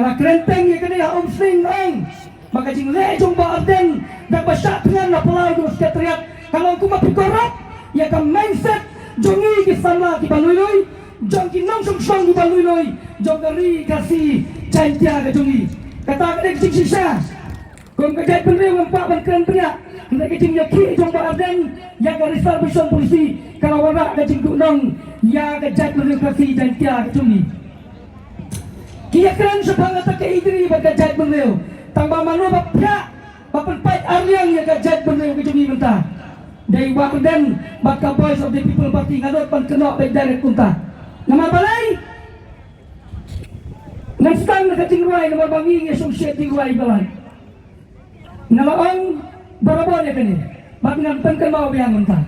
Ngala kerenteng ya kini haum sling ong. Maka jing lejong baarden dak basya dengan na pulau dos ketriat kalau aku mapikorat ya ka mindset jongi ki sama ki baluy jong ki nong song ki baluy jong dari kasih cantia ka jongi kata ka jing sisa kung kajat penrew ang pak ban keren pria hendak jing yaki jong baarden ya ka reservation polisi kalau wala ka jing nong ya ka jat penrew kasih cantia ka jongi kia keren sepangat ka idri ba ka jat penrew tangba mano bapya bapenpait aryang ya kajat bener ke jungi mentah dari warden baka voice of the people party ngadot pan kena baik direct kunta nama balai ngan stang na kacing ruay nama bangi associate di ruay balai nama ong barabon ya kani bak ngantan kan mau biang mentah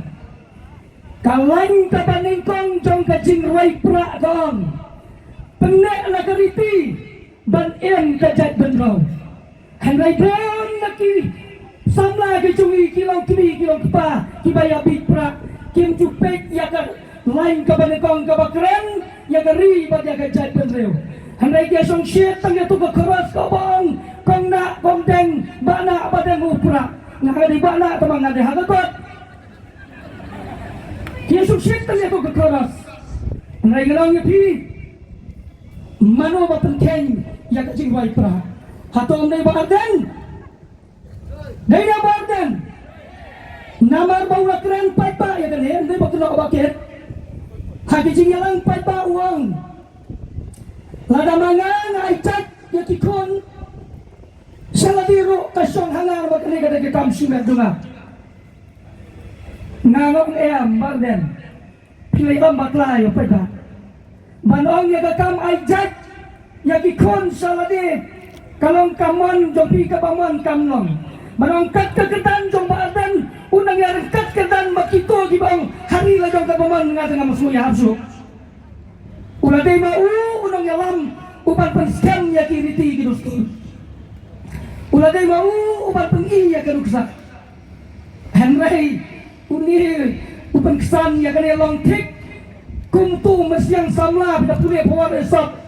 kalain kapaningkong jong kacing ruay pra dong penek na kariti ban en kajat bener Henry Brown lagi samla ke cungi kilau kini kilau kepa kibaya bipra kim cupek ya ke lain ke banekong ke bakren ya ke ribat ya ke jat penreu Henry dia song shit tang ya tu ke keras kobong kong nak kong deng bana badeng upra ngaka di bana tamang ada hagagot dia song shit tang ya tu ke keras Henry gelang ya pi mano bapenteng ya ke jingwai pra Hatong dari Barden, dari Barden, namar bawa keren paipa ya kan ya, dari waktu nak bakit, hati jinggalang paipa uang, lada mangan aicat ya kikon, salah diru kasong hangar bakal kita kita simet dunga, ngangong Barden, pilih bakla ya paipa, banong ya kakam aicat ya kikon salah di Kalong kamon jopi kapaman kamnong manongkat keketan jong baatan unang yarengkat ketan makito di bang hari la jong kapaman nga tengah musuya habsu uladai mau unang yalam upan penskam ya kiriti gidustu uladai mau upan pengi ya keruksa Henry uni upan kesan ya kene long tik kumtu mesyang samla pada punya pawar esok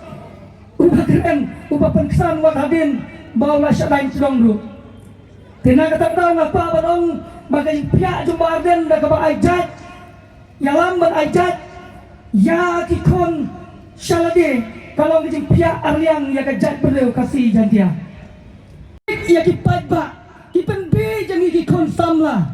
ubah keren, ubah pengkesan wat hadin bawa syadain sedong dulu tina kata tahu ngapa barong bagai pihak jumpa arden dah kaba ajat ya lambat ajat ya kikon syalade kalau kejing pihak aryang ya kajat beliau kasih jantia ya kipat ba kipen be jangi kikon samla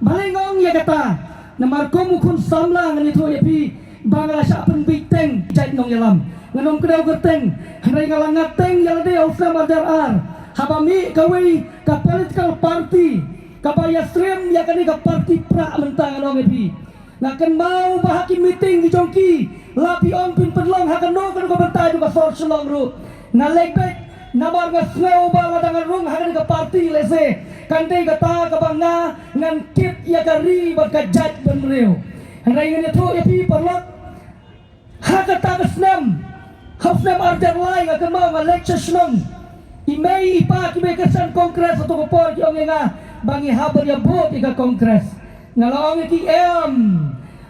balengong ya kata namar komu kun samla ngan itu ya pi bangla sya penbiteng jait nong yalam nganong kedau geteng henry ngalangat teng yalade usah madar ar habami kawai ka political party kapaya stream ya kani ka party pra mentang nganong epi ngaken mau bahaki meeting di jongki lapi on pin pedlong hakan no kan ko bentai du ka sor selong ru ngalebek nabar ga snow bala dangan rung hakan ka party lese kante kata ka banga ngan kit ya kari bat ka jat benreu henry ngene tu epi perlok hakata ka snam Hafnam arjar lai nga kemau nga lecture senong imei ipa kime kesan kongres atau kopor ki onge nga bangi haber ya bot ika kongres nga laonge ki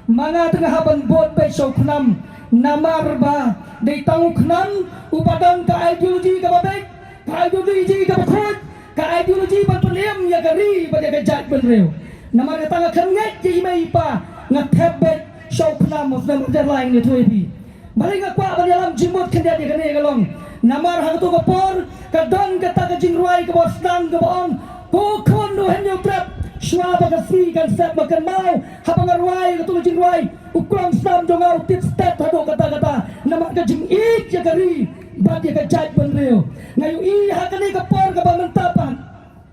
mga tengah haban bot pe so knam namar ba de tangu knam upadang ka ideology ka babek ka ideology ka bakut ka ideology ban pelem ya gari ba ya jat benreu namar tanga khanget ki imei ipa nga thebet so knam hafnam arjar lai ni thuepi balik aku abang dalam jimut kendia dia kene galong namar hang tu kapor kadon kata ka jingruai ka bosdan ka baong ko kon do henyo trap shwa ba ka free kan step makan mau habang arwai ka tu jingruai ukram sam dongau tit step hado kata namar ka jing ik ya kari ba dia ka jat benreu ngayu i hakane kapor ka bamantapan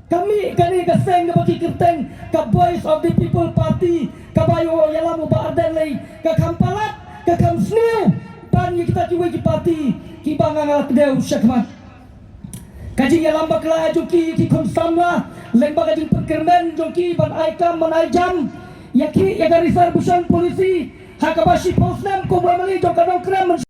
kami kani ka seng ka bakikirteng ka voice of the people party ka bayo yalamu ba arden lay ka kampalat ka kamsniu pan kita kiwe ki parti ki banga ngalat deu syakmat kajing ya lambak la joki ki konsamla lemba kajing perkermen joki ban aikam man aijam yaki ya garisar busan polisi hakabashi posnam ko mali jokadong krem